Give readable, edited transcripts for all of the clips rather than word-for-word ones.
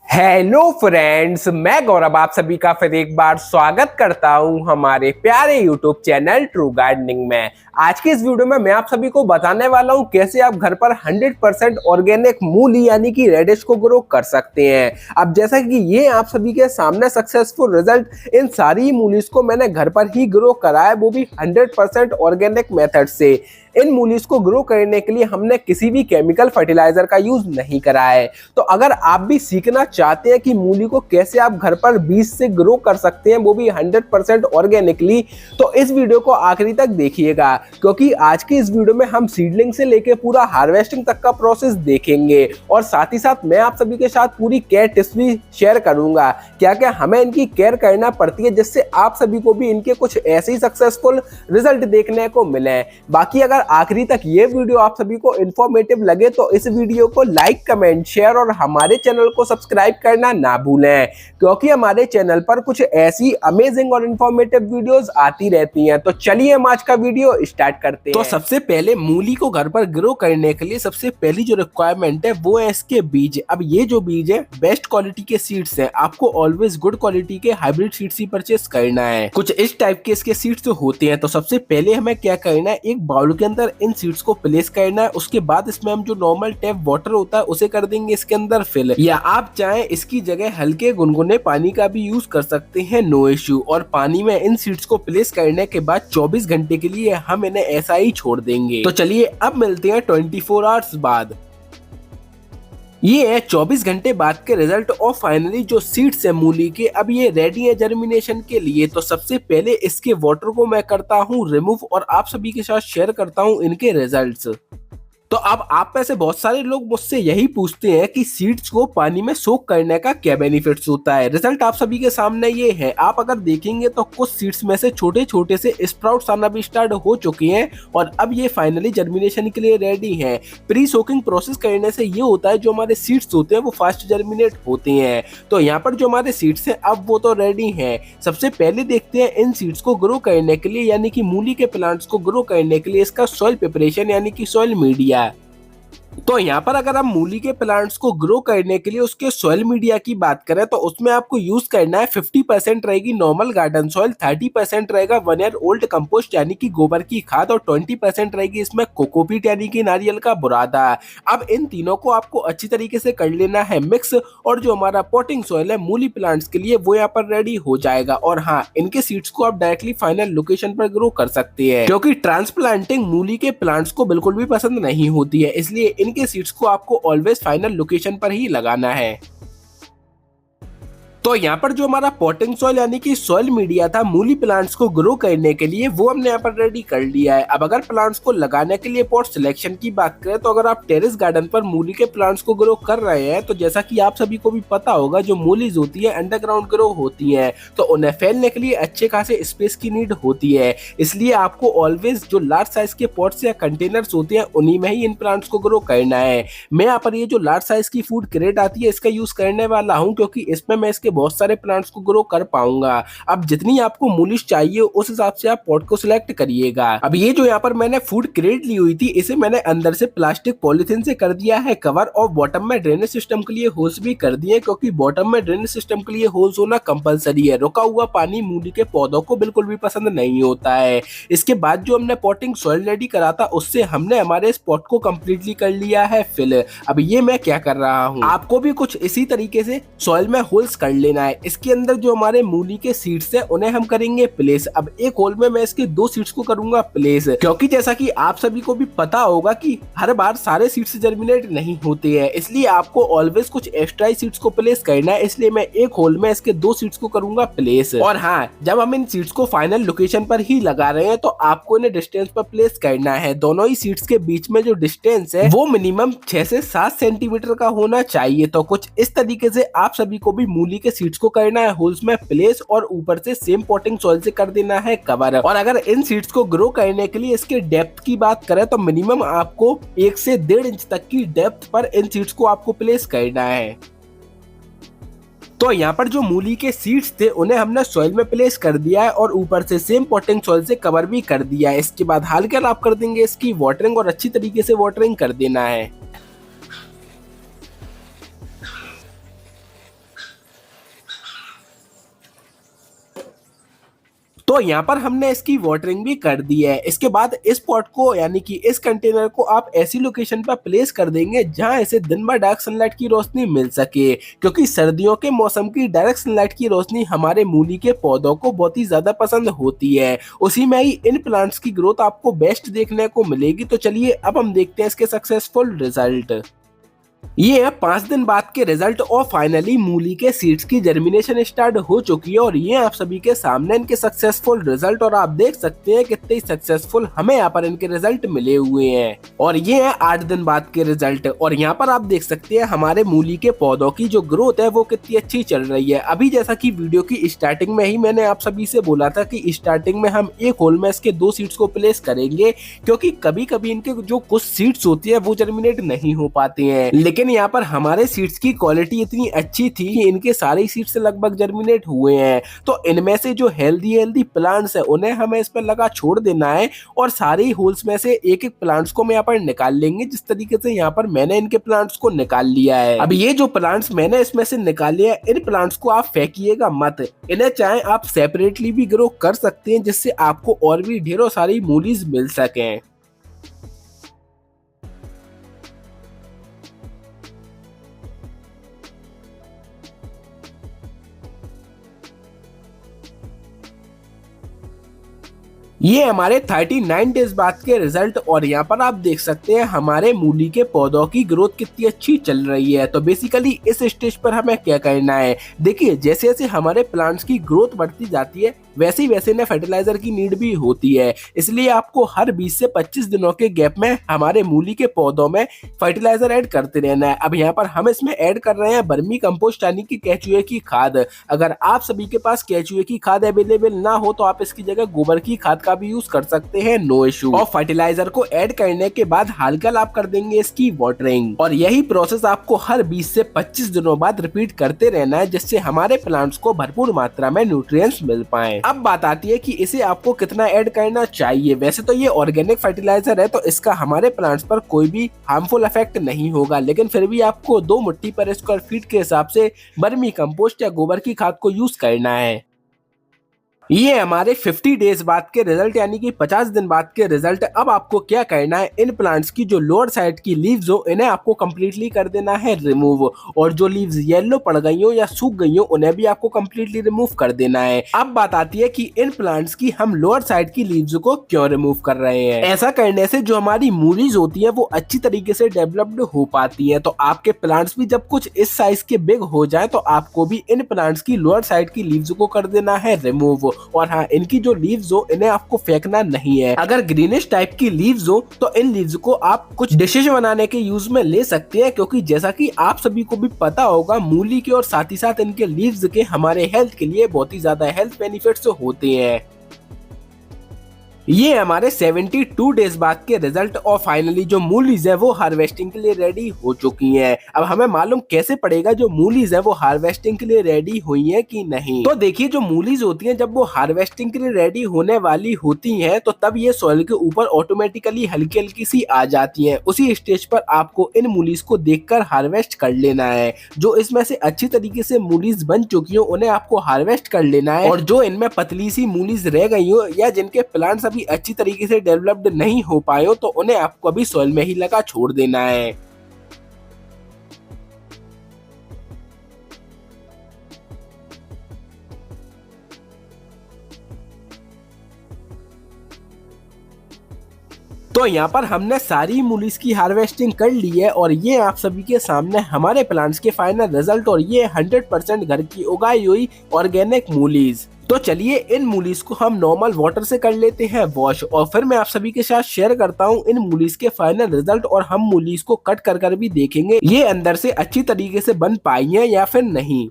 Hello friends, मैं गौरव आप सभी का फिर एक बार स्वागत करता हूं हमारे प्यारे यूट्यूब चैनल ट्रू गार्डनिंग में। आज की इस वीडियो में मैं आप सभी को बताने वाला हूं कैसे आप घर पर 100% ऑर्गेनिक मूली यानी कि रेडिश को ग्रो कर सकते हैं। अब जैसा कि ये आप सभी के सामने सक्सेसफुल रिजल्ट, इन सारी मूलीज को मैंने घर पर ही ग्रो करा है, वो भी 100% ऑर्गेनिक मेथड से। इन मूलीज को ग्रो करने के लिए हमने किसी भी केमिकल फर्टिलाइजर का यूज नहीं करा है। तो अगर आप भी सीखना चाहते हैं कि मूली को कैसे आप घर पर बीज से ग्रो कर सकते हैं, वो भी 100% ऑर्गेनिकली, तो इस वीडियो को आखिरी तक देखिएगा, क्योंकि आज की इस वीडियो में हम सीडलिंग से लेके पूरा हार्वेस्टिंग तक का प्रोसेस देखेंगे और साथ ही साथ मैं आप सभी के साथ पूरी केयर टिप्स भी शेयर करूंगा, क्या क्या हमें इनकी केयर करना पड़ती है, जिससे आप सभी को भी इनके कुछ ऐसे ही सक्सेसफुल रिजल्ट देखने को मिले। बाकी अगर आखिरी तक ये वीडियो आप सभी को इंफॉर्मेटिव लगे तो इस वीडियो को लाइक, कमेंट, शेयर और हमारे चैनल को सब्सक्राइब करना ना भूलें, क्योंकि हमारे चैनल पर कुछ ऐसी अमेजिंग और इंफॉर्मेटिव वीडियोस आती रहती हैं। तो चलिए हम आज का वीडियो स्टार्ट करते हैं। तो सबसे पहले मूली को घर पर ग्रो करने के लिए सबसे पहली जो रिक्वायरमेंट है वो है इसके बीज। अब ये जो बीज है बेस्ट क्वालिटी के सीड्स हैं, आपको ऑलवेज गुड क्वालिटी के हाइब्रिड सीड्स ही परचेस करना है। कुछ इस टाइप के इसके सीड्स होते हैं। तो सबसे पहले हमें क्या करना है, एक बाउल के अंदर इन सीड्स को प्लेस करना है। उसके बाद इसमें हम जो नॉर्मल टैप वाटर होता है उसे कर देंगे इसके अंदर फिल, या आप चाहें इसकी जगह हल्के गुनगुने पानी का भी यूज कर सकते हैं, नो इश्यू। और पानी में इन सीड्स को प्लेस करने के बाद 24 घंटे के लिए हम इन्हें ऐसा ही छोड़ देंगे। तो चलिए अब मिलते हैं 24 आवर्स बाद। ये है 24 घंटे बाद के रिजल्ट और फाइनली जो सीड्स है मूली के, अब ये रेडी है जर्मिनेशन के लिए। तो सबसे पहले इसके वाटर को मैं करता हूँ रिमूव और आप सभी के साथ शेयर करता हूँ इनके रिजल्ट्स। तो अब आप में से बहुत सारे लोग मुझसे यही पूछते हैं कि सीड्स को पानी में सोक करने का क्या बेनिफिट्स होता है। रिजल्ट आप सभी के सामने ये है। आप अगर देखेंगे तो कुछ सीड्स में से छोटे छोटे से स्प्राउट्स आना भी स्टार्ट हो चुके हैं और अब ये फाइनली जर्मिनेशन के लिए रेडी हैं। प्री सोकिंग प्रोसेस करने से ये होता है जो हमारे सीड्स होते हैं वो फास्ट जर्मिनेट होते हैं। तो यहाँ पर जो हमारे सीड्स हैं अब वो तो रेडी हैं। सबसे पहले देखते हैं इन सीड्स को ग्रो करने के लिए यानी कि मूली के प्लांट्स को ग्रो करने के लिए इसका सॉइल प्रिपरेशन यानी कि सॉइल मीडिया। तो यहाँ पर अगर हम मूली के प्लांट्स को ग्रो करने के लिए उसके सॉइल मीडिया की बात करें तो उसमें आपको यूज करना है 50% रहेगी नॉर्मल गार्डन सॉइल, 30% रहेगा 1 ईयर ओल्ड कंपोस्ट यानी कि गोबर की खाद और 20% रहेगी इसमें कोकोपीट यानी कि नारियल का बुरादा। अब इन तीनों को आपको अच्छी तरीके से कर लेना है मिक्स और जो हमारा पॉटिंग सॉइल है मूली प्लांट्स के लिए वो यहाँ पर रेडी हो जाएगा। और हाँ, इनके सीड्स को आप डायरेक्टली फाइनल लोकेशन पर ग्रो कर सकते हैं, क्योंकि ट्रांसप्लांटिंग मूली के प्लांट्स को बिल्कुल भी पसंद नहीं होती है, इसलिए इनके सीड्स को आपको ऑलवेज फाइनल लोकेशन पर ही लगाना है। तो यहाँ पर जो हमारा पॉटिंग सॉइल यानी कि सॉइल मीडिया था मूली प्लांट्स को ग्रो करने के लिए वो हमने यहाँ पर रेडी कर लिया है। अब अगर प्लांट्स को लगाने के लिए पॉट सिलेक्शन की बात करें तो अगर आप टेरेस गार्डन पर मूली के प्लांट्स को ग्रो कर रहे हैं तो जैसा कि आप सभी को भी पता होगा जो मूलीज होती है अंडरग्राउंड ग्रो होती है, तो उन्हें फैलने के लिए अच्छे खासे स्पेस की नीड होती है। इसलिए आपको ऑलवेज जो लार्ज साइज के पॉट्स या कंटेनर्स होते हैं उन्हीं में ही इन प्लांट्स को ग्रो करना है। मैं यहाँ पर ये जो लार्ज साइज की फूड क्रेट आती है इसका यूज करने वाला हूँ, क्योंकि इसमें मैं इसके बहुत सारे प्लांट्स को ग्रो कर पाऊंगा। अब जितनी आपको मूलिश चाहिए उस हिसाब से आप पॉट को सिलेक्ट करिएगा। अब ये जो यहाँ पर मैंने फूड क्रेट ली हुई थी इसे मैंने अंदर से प्लास्टिक पॉलिथीन से कर दिया है कवर और बॉटम में ड्रेनेज सिस्टम के लिए होल्स भी कर दिए, क्योंकि बॉटम में ड्रेनेज सिस्टम के लिए होल्स होना कंपलसरी है। रुका हुआ पानी मूली के पौधों को बिल्कुल भी पसंद नहीं होता है। इसके बाद जो हमने पॉटिंग सॉइल रेडी करा था उससे हमने हमारे इस पॉट को कंप्लीटली कर लिया है फिल। अब ये मैं क्या कर रहा हूँ, आपको भी कुछ इसी तरीके से सॉइल में होल्स कर लेना है। इसके अंदर जो हमारे मूली के सीड्स है उन्हें हम करेंगे प्लेस। अब एक होल में मैं इसके 2 सीड्स को करूंगा प्लेस, क्योंकि जैसा कि आप सभी को भी पता होगा कि हर बार सारे सीड्स जर्मिनेट नहीं होते हैं, इसलिए आपको ऑलवेज कुछ एक्स्ट्रा सीड्स को प्लेस करना है। इसलिए मैं एक होल में इसके 2 सीड्स को करूंगा प्लेस। और हाँ, जब हम इन सीड्स को फाइनल लोकेशन पर ही लगा रहे हैं तो आपको इन्हें डिस्टेंस पर प्लेस करना है। दोनों ही सीड्स के बीच में जो डिस्टेंस है वो मिनिमम 6 से 7 सेंटीमीटर का होना चाहिए। तो कुछ इस तरीके से आप सभी को भी मूली के सीड्स को करना है होल्स में प्लेस और ऊपर से सेम पॉटिंग सॉइल से कर देना है कवर। और अगर इन सीड्स को ग्रो करने के लिए इसके डेप्थ की बात करें तो मिनिमम आपको 1 से 1.5 इंच तक की डेप्थ पर इन सीड्स को आपको प्लेस करना है। तो यहाँ पर जो मूली के सीड्स थे उन्हें हमने सॉइल में प्लेस कर दिया है और ऊपर से सेम पॉटिंग सॉइल से कवर भी कर दिया है। इसके बाद हल्के आप कर देंगे इसकी वाटरिंग और अच्छी तरीके से वाटरिंग कर देना है। तो यहाँ पर हमने इसकी वाटरिंग भी कर दी है। इसके बाद इस पॉट को यानी कि इस कंटेनर को आप ऐसी लोकेशन पर प्लेस कर देंगे जहाँ इसे दिन भर डायरेक्ट सनलाइट की रोशनी मिल सके, क्योंकि सर्दियों के मौसम की डायरेक्ट सनलाइट की रोशनी हमारे मूली के पौधों को बहुत ही ज्यादा पसंद होती है। उसी में ही इन प्लांट्स की ग्रोथ आपको बेस्ट देखने को मिलेगी। तो चलिए अब हम देखते हैं इसके सक्सेसफुल रिजल्ट। ये है 5 दिन बाद के रिजल्ट और फाइनली मूली के सीड्स की जर्मिनेशन स्टार्ट हो चुकी है और ये आप सभी के सामने इनके सक्सेसफुल रिजल्ट, और आप देख सकते हैं कितने सक्सेसफुल हमें यहाँ पर इनके रिजल्ट मिले हुए हैं। और ये है 8 दिन बाद के रिजल्ट, और यहाँ पर आप देख सकते हैं हमारे मूली के पौधों की जो ग्रोथ है वो कितनी अच्छी चल रही है। अभी जैसा कि वीडियो की स्टार्टिंग में ही मैंने आप सभी से बोला था कि स्टार्टिंग में हम एक होल में इसके 2 सीड्स को प्लेस करेंगे, क्योंकि कभी कभी इनके जो कुछ सीड्स होती है वो जर्मिनेट नहीं हो पाते हैं। लेकिन यहाँ पर हमारे सीड्स की क्वालिटी इतनी अच्छी थी कि इनके सारे सीड्स लगभग जर्मिनेट हुए हैं। तो इनमें से जो हेल्दी प्लांट्स है उन्हें हमें इस पर लगा छोड़ देना है, और सारे होल्स में से एक एक प्लांट्स को हम यहाँ पर निकाल लेंगे, जिस तरीके से यहाँ पर मैंने इनके प्लांट्स को निकाल लिया है। अब ये जो प्लांट्स मैंने इसमें से निकाल लिया है, इन प्लांट्स को आप फेंकिएगा मत, इन्हें चाहे आप सेपरेटली भी ग्रो कर सकते हैं, जिससे आपको और भी ढेरों सारी मूलीज मिल सकें। ये हमारे 39 डेज बाद के रिजल्ट, और यहाँ पर आप देख सकते हैं हमारे मूली के पौधों की ग्रोथ कितनी अच्छी चल रही है। तो बेसिकली इस स्टेज पर हमें क्या करना है, देखिए जैसे जैसे हमारे प्लांट्स की ग्रोथ बढ़ती जाती है वैसे वैसे ना फर्टिलाइजर की नीड भी होती है, इसलिए आपको हर 20 से 25 दिनों के गैप में हमारे मूली के पौधों में फर्टिलाइजर ऐड करते रहना है। अब यहाँ पर हम इसमें ऐड कर रहे हैं वर्मी कंपोस्ट यानी कि केचुए की खाद। अगर आप सभी के पास केचुए की खाद अवेलेबल ना हो तो आप इसकी जगह गोबर की खाद का भी यूज कर सकते हैं, नो इशू। और फर्टिलाइजर को ऐड करने के बाद हल्का आप कर देंगे इसकी वाटरिंग, और यही प्रोसेस आपको हर 20 से 25 दिनों बाद रिपीट करते रहना है, जिससे हमारे प्लांट्स को भरपूर मात्रा में न्यूट्रिएंट्स मिल पाए। अब बात आती है कि इसे आपको कितना ऐड करना चाहिए। वैसे तो ये ऑर्गेनिक फर्टिलाइजर है तो इसका हमारे प्लांट्स पर कोई भी हार्मफुल इफेक्ट नहीं होगा, लेकिन फिर भी आपको 2 मुट्ठी पर स्क्वायर फीट के हिसाब से वर्मी कंपोस्ट या गोबर की खाद को यूज करना है। ये हमारे 50 डेज बाद के रिजल्ट यानी कि 50 दिन बाद के रिजल्ट। अब आपको क्या करना है, इन प्लांट्स की जो लोअर साइड की लीव्स हो इन्हें आपको कंप्लीटली कर देना है रिमूव, और जो लीव्स येलो पड़ गई हो या सूख गई हो उन्हें भी आपको कंप्लीटली रिमूव कर देना है। अब बात आती है कि इन प्लांट्स की हम लोअर साइड की लीव्स को क्यों रिमूव कर रहे हैं। ऐसा करने से जो हमारी मूलीज होती है वो अच्छी तरीके से डेवलप्ड हो पाती है। तो आपके प्लांट्स भी जब कुछ इस साइज के बिग हो जाए तो आपको भी इन प्लांट्स की लोअर साइड की लीव्स को कर देना है रिमूव। और हाँ, इनकी जो लीव्स हो इन्हें आपको फेंकना नहीं है। अगर ग्रीनिश टाइप की लीव्स हो तो इन लीव्स को आप कुछ डिशेज बनाने के यूज में ले सकते हैं, क्योंकि जैसा कि आप सभी को भी पता होगा मूली के और साथ ही साथ इनके लीव्स के हमारे हेल्थ के लिए बहुत ही ज्यादा हेल्थ बेनिफिट्स होते हैं। ये हमारे 72 डेज बाद के रिजल्ट, और फाइनली जो मूलीज है वो हार्वेस्टिंग के लिए रेडी हो चुकी हैं। अब हमें मालूम कैसे पड़ेगा जो मूलीज है वो हार्वेस्टिंग के लिए रेडी हुई है कि नहीं। तो देखिए जो मूलीज होती हैं जब वो हार्वेस्टिंग के लिए रेडी होने वाली होती हैं तो तब ये सॉइल के ऊपर ऑटोमेटिकली हल्की हल्की सी आ जाती हैं। उसी स्टेज पर आपको इन मूलीज को देखकर हार्वेस्ट कर लेना है। जो इसमें से अच्छी तरीके से मूलीज बन चुकी हो उन्हें आपको हार्वेस्ट कर लेना है, और जो इनमें पतली सी मूलीज रह गई हो या जिनके प्लांट्स अच्छी तरीके से डेवलप्ड नहीं हो पाए हो तो उन्हें आपको अभी सॉइल में ही लगा छोड़ देना है। तो यहाँ पर हमने सारी मूलीज की हार्वेस्टिंग कर ली है, और ये आप सभी के सामने हमारे प्लांट्स के फाइनल रिजल्ट, और ये 100% घर की उगाई हुई ऑर्गेनिक मूलीज। तो चलिए इन मूलीज को हम नॉर्मल वाटर से कर लेते हैं वॉश, और फिर मैं आप सभी के साथ शेयर करता हूँ इन मूलीज के फाइनल रिजल्ट, और हम मूलीज को कट कर भी देखेंगे ये अंदर से अच्छी तरीके से बन पाई है या फिर नहीं।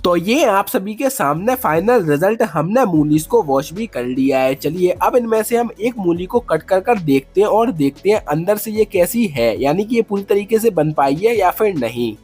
तो ये आप सभी के सामने फाइनल रिजल्ट, हमने मूलीज को वॉश भी कर लिया है। चलिए अब इनमें से हम एक मूली को कट कर देखते हैं और देखते हैं अंदर से ये कैसी है, यानी कि ये पूरी तरीके से बन पाई है या फिर नहीं।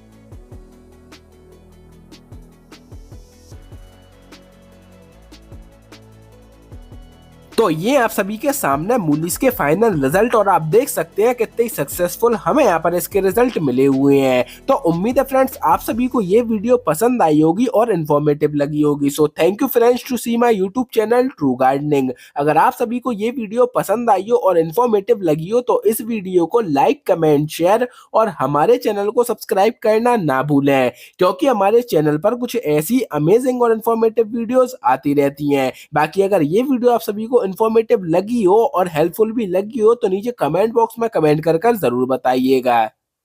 तो ये आप सभी के सामने मूलीज के फाइनल रिजल्ट और आप देख सकते हैं कितने सक्सेसफुल हमें यहाँ पर इसके रिजल्ट मिले हुए हैं। तो उम्मीद है फ्रेंड्स आप सभी को ये वीडियो पसंद आई होगी और इन्फॉर्मेटिव लगी होगी। So thank you friends to see my YouTube channel true gardening. अगर आप सभी को ये वीडियो पसंद आई हो और इन्फॉर्मेटिव लगी हो तो इस वीडियो को लाइक कमेंट शेयर और हमारे चैनल को सब्सक्राइब करना ना भूलें, क्योंकि हमारे चैनल पर कुछ ऐसी अमेजिंग और इन्फॉर्मेटिव वीडियोस आती रहती हैं। बाकी अगर ये वीडियो आप सभी को इन्फॉर्मेटिव लगी हो और हेल्पफुल भी लगी हो तो नीचे कमेंट बॉक्स में कमेंट कर जरूर बताइएगा।